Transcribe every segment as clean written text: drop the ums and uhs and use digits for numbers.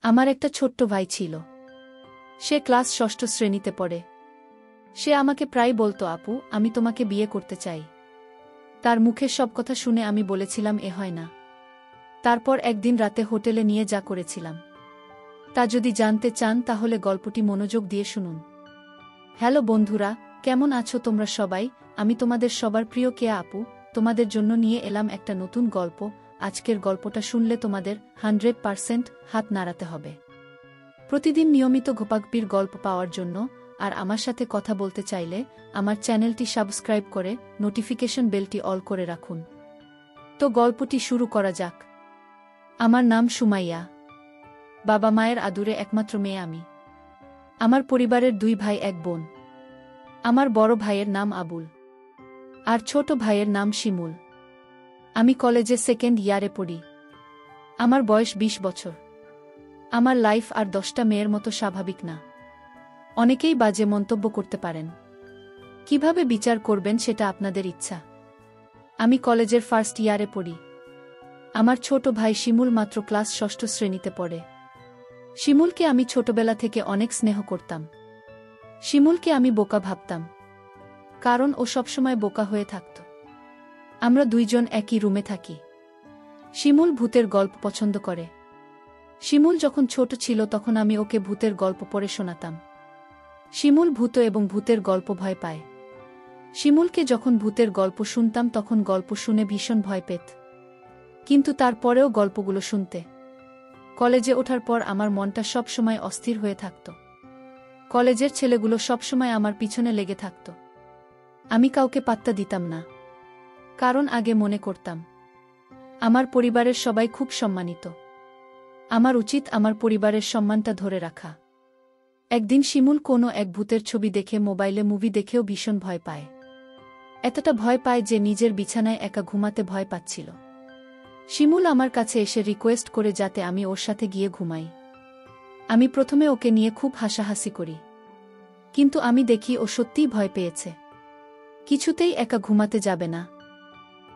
আমার একটা ছোট্ট ভাই ছিল। সে ক্লাস ৬ষ্ঠ শ্রেণীতে পড়ে। সে আমাকে প্রায় বলতো, আপু, আমি তোমাকে বিয়ে করতে চাই। তার মুখের সব কথা শুনে আমি বলেছিলাম, এ হয় না। তারপর একদিন রাতে হোটেলে নিয়ে যা করেছিলাম তা যদি জানতে চান তাহলে গল্পটি মনোযোগ দিয়ে শুনুন। হ্যালো বন্ধুরা, কেমন আছো তোমরা সবাই? আমি তোমাদের সবার প্রিয় কেয়া আপু তোমাদের জন্য নিয়ে এলাম একটা নতুন গল্প। আজকের গল্পটা শুনলে তোমাদের 100% হাত নাড়াতে হবে। প্রতিদিন নিয়মিত গোপাগপির গল্প পাওয়ার জন্য আর আমার সাথে কথা বলতে চাইলে আমার চ্যানেলটি সাবস্ক্রাইব করে নোটিফিকেশন বেলটি অল করে রাখুন। তো গল্পটি শুরু করা যাক। আমার নাম সুমাইয়া। বাবা মায়ের আদুরে একমাত্র মেয়ে আমি। আমার পরিবারের 2 ভাই 1 বোন। আমার বড় ভাইয়ের নাম আবুল আর ছোট ভাইয়ের নাম শিমুল। আমি কলেজে 2nd ইয়ারে পড়ি। আমার বয়স 20 বছর। আমার লাইফ আর 10টা মেয়ের মতো স্বাভাবিক না। অনেকেই বাজে মন্তব্য করতে পারেন। কিভাবে বিচার করবেন সেটা আপনাদের ইচ্ছা। আমি কলেজের 1st ইয়ারে পড়ি। আমার ছোট ভাই শিমুল মাত্র ক্লাস 6ষ্ঠ শ্রেণীতে পড়ে। শিমুলকে আমি ছোটবেলা থেকে অনেক স্নেহ করতাম। শিমুলকে আমি বোকা ভাবতাম, কারণ ও সবসময় বোকা হয়ে থাকত। আমরা 2 জন একই রুমে থাকি। শিমুল ভূতের গল্প পছন্দ করে। শিমুল যখন ছোট ছিল তখন আমি ওকে ভূতের গল্প পড়ে শোনাতাম। শিমুল ভূত এবং ভূতের গল্প ভয় পায়। শিমুলকে যখন ভূতের গল্প শুনতাম তখন গল্প শুনে ভীষণ ভয় পেত, কিন্তু তারপরেও গল্পগুলো শুনতে। কলেজে ওঠার পর আমার মনটা সব সময় অস্থির হয়ে থাকত। কলেজের ছেলেগুলো সবসময় আমার পিছনে লেগে থাকত। আমি কাউকে পাত্তা দিতাম না, কারণ আগে মনে করতাম আমার পরিবারের সবাই খুব সম্মানিত। আমার উচিত আমার পরিবারের সম্মানটা ধরে রাখা। একদিন শিমুল কোনো এক ভূতের ছবি দেখে মোবাইলে মুভি দেখেও ভীষণ ভয় পায়। এতটা ভয় পায় যে নিজের বিছানায় একা ঘুমাতে ভয় পাচ্ছিল। শিমুল আমার কাছে এসে রিকোয়েস্ট করে যাতে আমি ওর সাথে গিয়ে ঘুমাই। আমি প্রথমে ওকে নিয়ে খুব হাসাহাসি করি, কিন্তু আমি দেখি ও সত্যিই ভয় পেয়েছে। কিছুতেই একা ঘুমাতে যাবে না।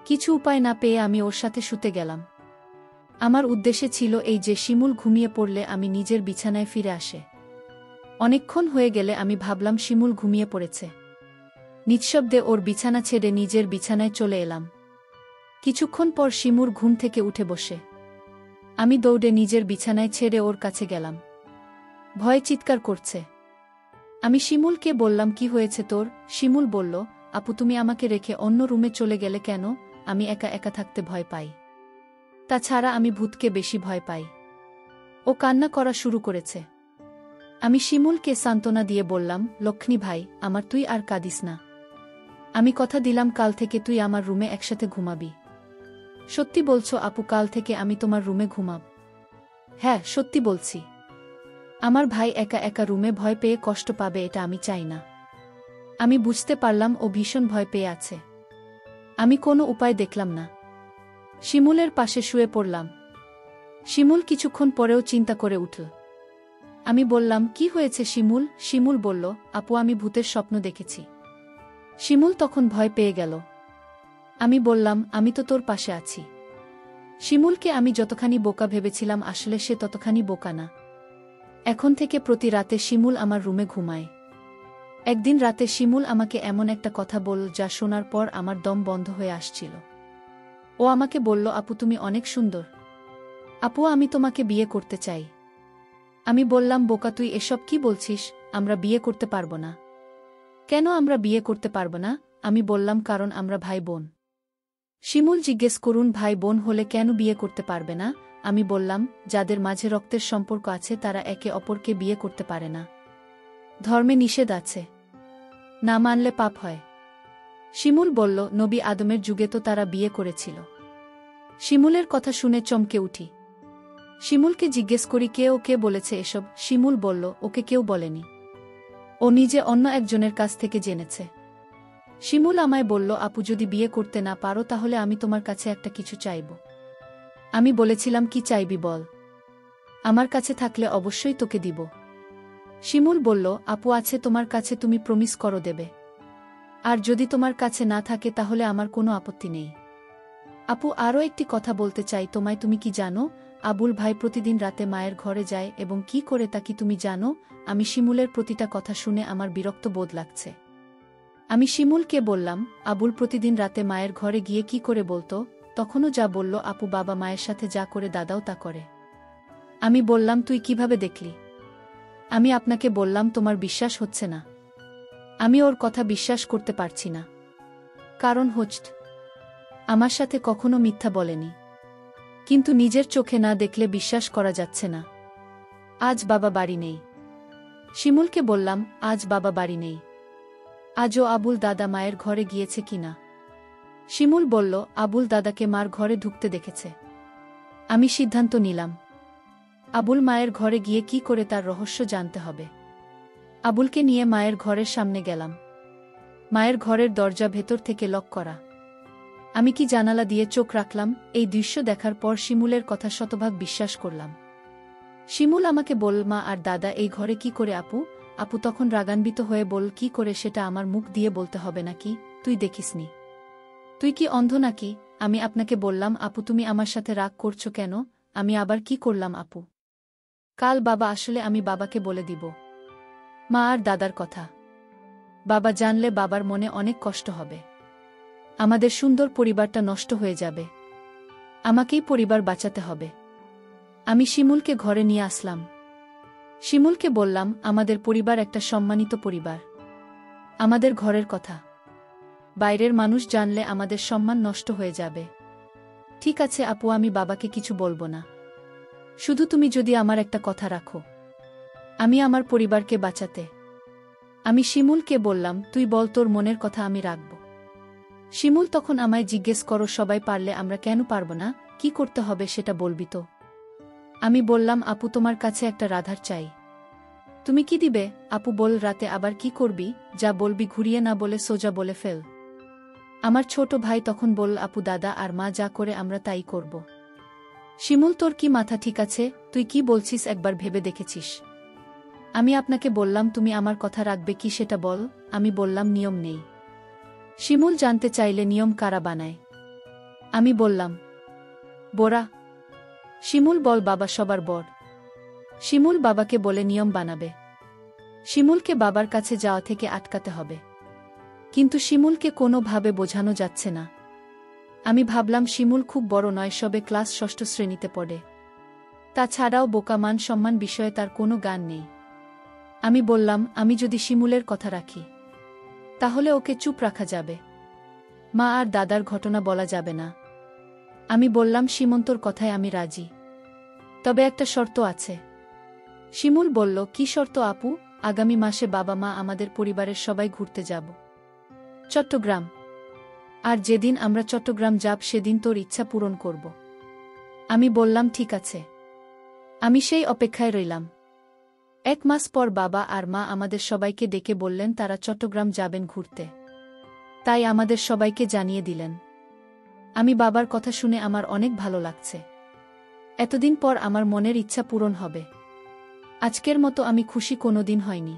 কিছু উপায় না পেয়ে আমি ওর সাথে শুতে গেলাম। আমার উদ্দেশ্য ছিল এই যে শিমুল ঘুমিয়ে পড়লে আমি নিজের বিছানায় ফিরে আসে। অনেকক্ষণ হয়ে গেলে আমি ভাবলাম শিমুল ঘুমিয়ে পড়েছে। নিঃশব্দে ওর বিছানা ছেড়ে নিজের বিছানায় চলে এলাম। কিছুক্ষণ পর শিমুর ঘুম থেকে উঠে বসে। আমি দৌড়ে নিজের বিছানায় ছেড়ে ওর কাছে গেলাম। ভয়ে চিৎকার করছে। আমি শিমুলকে বললাম, কি হয়েছে তোর? শিমুল বলল, আপু, তুমি আমাকে রেখে অন্য রুমে চলে গেলে কেন? আমি একা একা থাকতে ভয় পাই। তাছাড়া আমি ভূতকে বেশি ভয় পাই। ও কান্না করা শুরু করেছে। আমি শিমুলকে সান্ত্বনা দিয়ে বললাম, লক্ষ্মী ভাই আমার, তুই আর কাঁদিস না। আমি কথা দিলাম কাল থেকে তুই আমার রুমে একসাথে ঘুমাবি। সত্যি বলছো আপু? কাল থেকে আমি তোমার রুমে ঘুমাব? হ্যাঁ, সত্যি বলছি। আমার ভাই একা একা রুমে ভয় পেয়ে কষ্ট পাবে, এটা আমি চাই না। আমি বুঝতে পারলাম ও ভীষণ ভয় পেয়ে আছে। আমি কোনো উপায় দেখলাম না। শিমুলের পাশে শুয়ে পড়লাম। শিমুল কিছুক্ষণ পরেও চিন্তা করে উঠল। আমি বললাম, কি হয়েছে শিমুল? শিমুল বলল, আপু, আমি ভূতের স্বপ্ন দেখেছি। শিমুল তখন ভয় পেয়ে গেল। আমি বললাম, আমি তো তোর পাশে আছি। শিমুলকে আমি যতখানি বোকা ভেবেছিলাম আসলে সে ততখানি বোকা না। এখন থেকে প্রতি রাতে শিমুল আমার রুমে ঘুমায়। একদিন রাতে শিমুল আমাকে এমন একটা কথা বলল যা শোনার পর আমার দম বন্ধ হয়ে আসছিল। ও আমাকে বলল, আপু, তুমি অনেক সুন্দর। আপু, আমি তোমাকে বিয়ে করতে চাই। আমি বললাম, বোকা, তুই এসব কি বলছিস? আমরা বিয়ে করতে পারবো না। কেন আমরা বিয়ে করতে পারবো না? আমি বললাম, কারণ আমরা ভাই বোন। শিমুল জিজ্ঞেস করুন, ভাই বোন হলে কেন বিয়ে করতে পারবে না? আমি বললাম, যাদের মাঝে রক্তের সম্পর্ক আছে তারা একে অপরকে বিয়ে করতে পারে না। ধর্মে নিষেধ আছে, না মানলে পাপ হয়। শিমুল বলল, নবী আদমের যুগে তো তারা বিয়ে করেছিল। শিমুলের কথা শুনে চমকে উঠি। শিমুলকে জিজ্ঞেস করি, কে বলেছে এসব? শিমুল বলল, ওকে কেউ বলেনি। ও নিজে অন্য একজনের কাছ থেকে জেনেছে। শিমুল আমায় বলল, আপু, যদি বিয়ে করতে না পারো তাহলে আমি তোমার কাছে একটা কিছু চাইব। আমি বলেছিলাম, কি চাইবি বল? আমার কাছে থাকলে অবশ্যই তোকে দিব। শিমুল বলল, আপু, আছে তোমার কাছে, তুমি প্রমিস করো দেবে। আর যদি তোমার কাছে না থাকে তাহলে আমার কোনো আপত্তি নেই। আপু, আরও একটি কথা বলতে চাই তোমায়। তুমি কি জানো, আবুল ভাই প্রতিদিন রাতে মায়ের ঘরে যায় এবং কি করে তা কি তুমি জানো? আমি শিমুলের প্রতিটা কথা শুনে আমার বিরক্ত বোধ লাগছে। আমি শিমুলকে বললাম, আবুল প্রতিদিন রাতে মায়ের ঘরে গিয়ে কি করে বলতো? তখনও যা বলল আপু বাবা মায়ের সাথে যা করে দাদাও তা করে। আমি বললাম, তুই কিভাবে দেখলি? আমি আপনাকে বললাম তোমার বিশ্বাস হচ্ছে না। আমি ওর কথা বিশ্বাস করতে পারছি না। কারণ আমার সাথে কখনো মিথ্যা বলেনি। কিন্তু নিজের চোখে না দেখলে বিশ্বাস করা যাচ্ছে না। আজ বাবা বাড়ি নেই। শিমুলকে বললাম, আজ বাবা বাড়ি নেই। আজও আবুল দাদা মায়ের ঘরে গিয়েছে কিনা? শিমুল বলল, আবুল দাদাকে মার ঘরে ঢুকতে দেখেছে। আমি সিদ্ধান্ত নিলাম, আবুল মায়ের ঘরে গিয়ে কি করে তার রহস্য জানতে হবে। আবুলকে নিয়ে মায়ের ঘরের সামনে গেলাম। মায়ের ঘরের দরজা ভেতর থেকে লক করা। আমি কি জানালা দিয়ে চোখ রাখলাম। এই দৃশ্য দেখার পর শিমুলের কথা শতভাগ বিশ্বাস করলাম। শিমুল আমাকে বল, মা আর দাদা এই ঘরে কি করে? আপু তখন রাগান্বিত হয়ে বল, কি করে সেটা আমার মুখ দিয়ে বলতে হবে নাকি? তুই দেখিসনি? তুই কি অন্ধ নাকি? আমি আপনাকে বললাম, আপু তুমি আমার সাথে রাগ করছো কেন? আমি আবার কি করলাম আপু? কাল বাবা আসলে আমি বাবাকে বলে দিব মা আর দাদার কথা। বাবা জানলে বাবার মনে অনেক কষ্ট হবে। আমাদের সুন্দর পরিবারটা নষ্ট হয়ে যাবে। আমাকেই পরিবার বাঁচাতে হবে। আমি শিমুলকে ঘরে নিয়ে আসলাম। শিমুলকে বললাম, আমাদের পরিবার একটা সম্মানিত পরিবার। আমাদের ঘরের কথা বাইরের মানুষ জানলে আমাদের সম্মান নষ্ট হয়ে যাবে। ঠিক আছে আপু, আমি বাবাকে কিছু বলবো না। শুধু তুমি যদি আমার একটা কথা রাখো, আমি আমার পরিবারকে বাঁচাতে। আমি শিমুলকে বললাম, তুই বল তোর মনের কথা, আমি রাখব। শিমুল তখন আমায় জিজ্ঞেস করো, সবাই পারলে আমরা কেন পারব না? কি করতে হবে সেটা বলবি তো? আমি বললাম, আপু তোমার কাছে একটা রাধার চাই। তুমি কি দিবে? আপু বল, রাতে আবার কি করবি? যা বলবি ঘুরিয়ে না বলে সোজা বলে ফেল। আমার ছোট ভাই তখন বল, আপু দাদা আর মা যা করে আমরা তাই করব। শিমুল, তোর কি মাথা ঠিক আছে? তুই কি বলছিস একবার ভেবে দেখেছিস? আমি আপনাকে বললাম, তুমি আমার কথা রাখবে কি সেটা বল। আমি বললাম, নিয়ম নেই। শিমুল জানতে চাইলে নিয়ম কারা বানায়? আমি বললাম, বোরা। শিমুল বল, বাবা সবার বর। শিমুল বাবাকে বলে নিয়ম বানাবে। শিমুলকে বাবার কাছে যাওয়া থেকে আটকাতে হবে। কিন্তু শিমুলকে কোনোভাবে বোঝানো যাচ্ছে না। আমি ভাবলাম, শিমুল খুব বড় নয়, সবে ক্লাস 6ষ্ঠ শ্রেণীতে পড়ে। তাছাড়াও বোকা, মান সম্মান বিষয়ে তার কোনো জ্ঞান নেই। আমি বললাম, আমি যদি শিমুলের কথা রাখি তাহলে ওকে চুপ রাখা যাবে, মা আর দাদার ঘটনা বলা যাবে না। আমি বললাম, সীমন্তর কথায় আমি রাজি, তবে একটা শর্ত আছে। শিমুল বলল, কি শর্ত আপু? আগামী মাসে বাবা মা আমাদের পরিবারের সবাই ঘুরতে যাব চট্টগ্রাম। আর যেদিন আমরা চট্টগ্রাম যাব সেদিন তোর ইচ্ছা পূরণ করব। আমি বললাম, ঠিক আছে। আমি সেই অপেক্ষায় রইলাম। 1 মাস পর বাবা আর মা আমাদের সবাইকে ডেকে বললেন তারা চট্টগ্রাম যাবেন ঘুরতে। তাই আমাদের সবাইকে জানিয়ে দিলেন। আমি বাবার কথা শুনে আমার অনেক ভালো লাগছে। এতদিন পর আমার মনের ইচ্ছা পূরণ হবে। আজকের মতো আমি খুশি কোনোদিন হয়নি।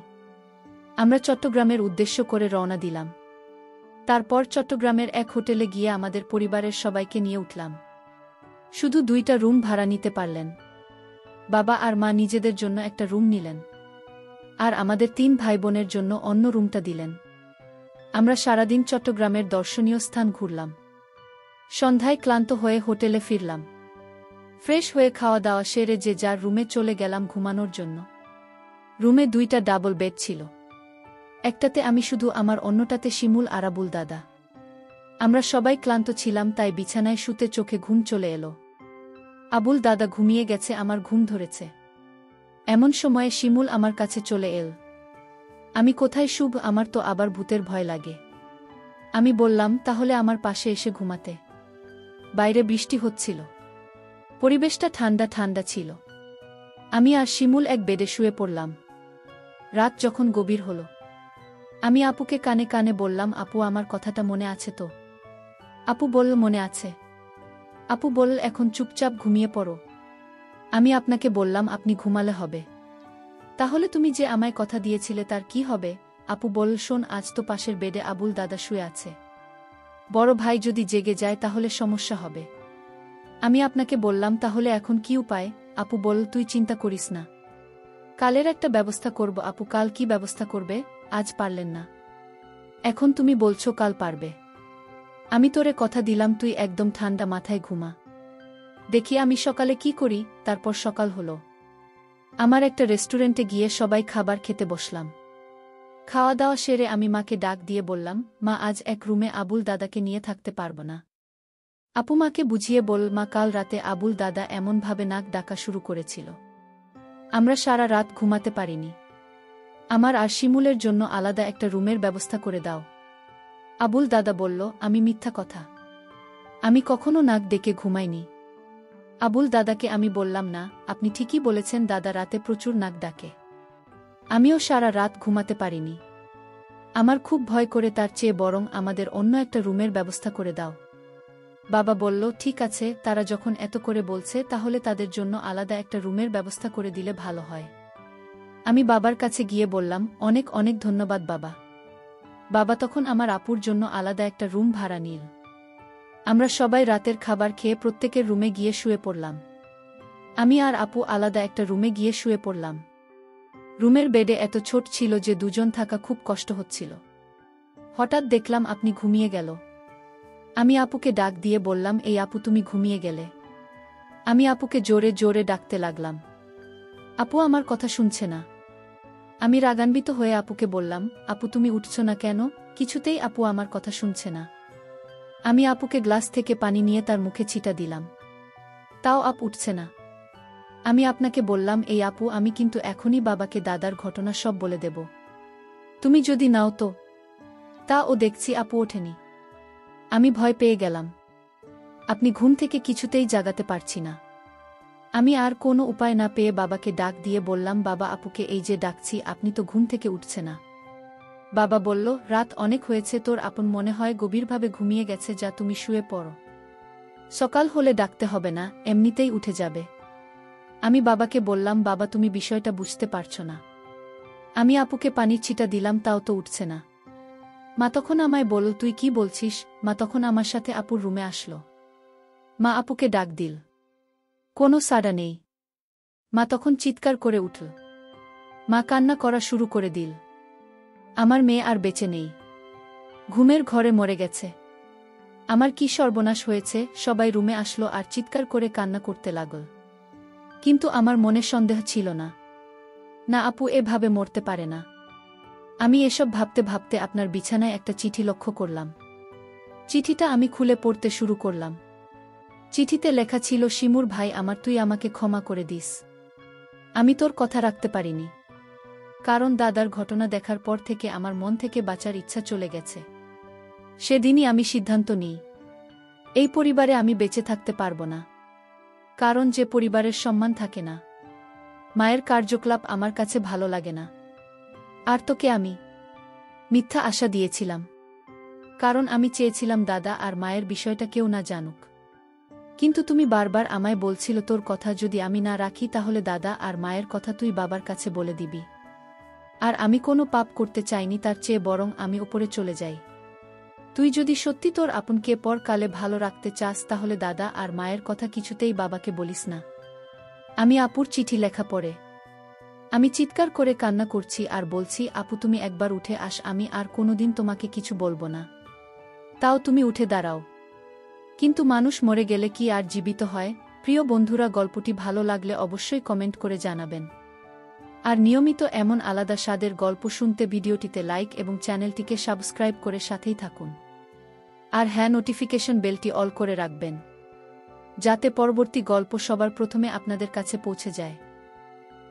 আমরা চট্টগ্রামের উদ্দেশ্য করে রওনা দিলাম। তারপর চট্টগ্রামের এক হোটেলে গিয়ে আমাদের পরিবারের সবাইকে নিয়ে উঠলাম। শুধু 2টা রুম ভাড়া নিতে পারলেন। বাবা আর মা নিজেদের জন্য একটা রুম নিলেন, আর আমাদের 3 ভাই বোনের জন্য অন্য রুমটা দিলেন। আমরা সারাদিন চট্টগ্রামের দর্শনীয় স্থান ঘুরলাম। সন্ধ্যায় ক্লান্ত হয়ে হোটেলে ফিরলাম। ফ্রেশ হয়ে খাওয়া দাওয়া সেরে যে যার রুমে চলে গেলাম ঘুমানোর জন্য। রুমে 2টা ডাবল বেড ছিল। একটাতে আমি শুধু, আমার অন্যটাতে শিমুল আর আবুল দাদা। আমরা সবাই ক্লান্ত ছিলাম, তাই বিছানায় শুতে চোখে ঘুম চলে এলো। আবুল দাদা ঘুমিয়ে গেছে, আমার ঘুম ধরেছে। এমন সময়ে শিমুল আমার কাছে চলে এল। আমি কোথায় শুভ? আমার তো আবার ভূতের ভয় লাগে। আমি বললাম, তাহলে আমার পাশে এসে ঘুমাতে। বাইরে বৃষ্টি হচ্ছিল। পরিবেশটা ঠান্ডা ঠান্ডা ছিল। আমি আর শিমুল এক বেডে শুয়ে পড়লাম। রাত যখন গভীর হল, আমি আপুকে কানে কানে বললাম, আপু আমার কথাটা মনে আছে তো? আপু বলল, মনে আছে। আপু বলল, এখন চুপচাপ ঘুমিয়ে পড়ো। আমি আপনাকে বললাম, আপনি ঘুমালে হবে। তাহলে তুমি যে আমায় কথা দিয়েছিলে তার কি হবে? আপু বলল, শোন, আজ তো পাশের বেডে আবুল দাদা শুয়ে আছে। বড় ভাই যদি জেগে যায় তাহলে সমস্যা হবে। আমি আপনাকে বললাম তাহলে এখন কি উপায়? আপু বলল, তুই চিন্তা করিস না, কালের একটা ব্যবস্থা করব। আপু, কাল কি ব্যবস্থা করবে? আজ পারলেন না, এখন তুমি বলছো কাল পারবে। আমি তোরে কথা দিলাম তুই একদম ঠান্ডা মাথায় ঘুমা, দেখি আমি সকালে কি করি। তারপর সকাল হলো। আমার একটা রেস্টুরেন্টে গিয়ে সবাই খাবার খেতে বসলাম। খাওয়া দাওয়া সেরে আমি মাকে ডাক দিয়ে বললাম, মা, আজ এক রুমে আবুল দাদাকে নিয়ে থাকতে পারব না। আপু মাকে বুঝিয়ে বল, মা, কাল রাতে আবুল দাদা এমনভাবে নাক ডাকা শুরু করেছিল, আমরা সারা রাত ঘুমাতে পারিনি। আমার আর শিমুলের জন্য আলাদা একটা রুমের ব্যবস্থা করে দাও। আবুল দাদা বলল, আমি মিথ্যা কথা, আমি কখনো নাক ডেকে ঘুমাইনি। আবুল দাদাকে আমি বললাম, না, আপনি ঠিকই বলেছেন, দাদা রাতে প্রচুর নাক ডাকে, আমিও সারা রাত ঘুমাতে পারিনি। আমার খুব ভয় করে, তার চেয়ে বরং আমাদের অন্য একটা রুমের ব্যবস্থা করে দাও। বাবা বলল, ঠিক আছে, তারা যখন এত করে বলছে তাহলে তাদের জন্য আলাদা একটা রুমের ব্যবস্থা করে দিলে ভালো হয়। আমি বাবার কাছে গিয়ে বললাম, অনেক অনেক ধন্যবাদ বাবা। বাবা তখন আমার আপুর জন্য আলাদা একটা রুম ভাড়া নিল। আমরা সবাই রাতের খাবার খেয়ে প্রত্যেকের রুমে গিয়ে শুয়ে পড়লাম। আমি আর আপু আলাদা একটা রুমে গিয়ে শুয়ে পড়লাম। রুমের বেডে এত ছোট ছিল যে দুজন থাকা খুব কষ্ট হচ্ছিল। হঠাৎ দেখলাম আপনি ঘুমিয়ে গেল। আমি আপুকে ডাক দিয়ে বললাম, এই আপু, তুমি ঘুমিয়ে গেলে? আমি আপুকে জোরে জোরে ডাকতে লাগলাম। আপু আমার কথা শুনছে না। আমি রাগান্বিত হয়ে আপুকে বললাম, আপু তুমি উঠছ না কেন? কিছুতেই আপু আমার কথা শুনছে না। আমি আপুকে গ্লাস থেকে পানি নিয়ে তার মুখে ছিটা দিলাম, তাও আপু উঠছে না। আমি আপনাকে বললাম, এই আপু, আমি কিন্তু এখনই বাবাকে দাদার ঘটনা সব বলে দেব, তুমি যদি নাও তো। তা ও দেখছি আপু ওঠেনি। আমি ভয় পেয়ে গেলাম, আপনি ঘুম থেকে কিছুতেই জাগাতে পারছি না। আমি আর কোনো উপায় না পেয়ে বাবাকে ডাক দিয়ে বললাম, বাবা, আপুকে এই যে ডাকছি, আপনি তো ঘুম থেকে উঠছে না। বাবা বলল, রাত অনেক হয়েছে, তোর আপন মনে হয় গভীরভাবে ঘুমিয়ে গেছে, যা তুমি শুয়ে পড়ো, সকাল হলে ডাকতে হবে না, এমনিতেই উঠে যাবে। আমি বাবাকে বললাম, বাবা, তুমি বিষয়টা বুঝতে পারছো না। আমি আপুকে পানির ছিটা দিলাম, তাও তো উঠছে না। মা তখন আমায় বলল, তুই কি বলছিস? মা তখন আমার সাথে আপুর রুমে আসলো। মা আপুকে ডাক দিল, কোনো সাড়া নেই। মা তখন চিৎকার করে উঠল। মা কান্না করা শুরু করে দিল, আমার মেয়ে আর বেঁচে নেই, ঘুমের ঘরে মরে গেছে, আমার কি সর্বনাশ হয়েছে। সবাই রুমে আসলো আর চিৎকার করে কান্না করতে লাগল। কিন্তু আমার মনে সন্দেহ ছিল না, না, আপু এভাবে মরতে পারে না। আমি এসব ভাবতে ভাবতে আপনার বিছানায় একটা চিঠি লক্ষ্য করলাম। চিঠিটা আমি খুলে পড়তে শুরু করলাম। চিঠিতে লেখা ছিল, শিমুর ভাই আমার, তুই আমাকে ক্ষমা করে দিস। আমি তোর কথা রাখতে পারিনি, কারণ দাদার ঘটনা দেখার পর থেকে আমার মন থেকে বাঁচার ইচ্ছা চলে গেছে। সেদিনই আমি সিদ্ধান্ত নিই, এই পরিবারে আমি বেঁচে থাকতে পারব না, কারণ যে পরিবারের সম্মান থাকে না, মায়ের কার্যকলাপ আমার কাছে ভালো লাগে না। আর তোকে আমি মিথ্যা আশা দিয়েছিলাম, কারণ আমি চেয়েছিলাম দাদা আর মায়ের বিষয়টা কেউ না জানুক। কিন্তু তুমি বারবার আমায় বলছিল, তোর কথা যদি আমি না রাখি তাহলে দাদা আর মায়ের কথা তুই বাবার কাছে বলে দিবি। আর আমি কোনো পাপ করতে চাইনি, তার চেয়ে বরং আমি ওপরে চলে যাই। তুই যদি সত্যি তোর আপনকে পরকালে ভালো রাখতে চাস তাহলে দাদা আর মায়ের কথা কিছুতেই বাবাকে বলিস না। আমি আপুর চিঠি লেখা পড়ে আমি চিৎকার করে কান্না করছি আর বলছি, আপু তুমি একবার উঠে আস, আমি আর কোনোদিন তোমাকে কিছু বলবো না। তাও তুমি উঠে দাঁড়াও। কিন্তু মানুষ মরে গেলে কি আর জীবিত হয়? প্রিয় বন্ধুরা, গল্পটি ভালো লাগলে অবশ্যই কমেন্ট করে জানাবেন। আর নিয়মিত এমন আলাদা স্বাদের গল্প শুনতে ভিডিওটিতে লাইক এবং চ্যানেলটিকে সাবস্ক্রাইব করে সাথেই থাকুন। আর হ্যাঁ, নোটিফিকেশন বেলটি অল করে রাখবেন, যাতে পরবর্তী গল্প সবার প্রথমে আপনাদের কাছে পৌঁছে যায়।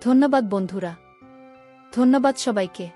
ধন্যবাদ বন্ধুরা, ধন্যবাদ সবাইকে।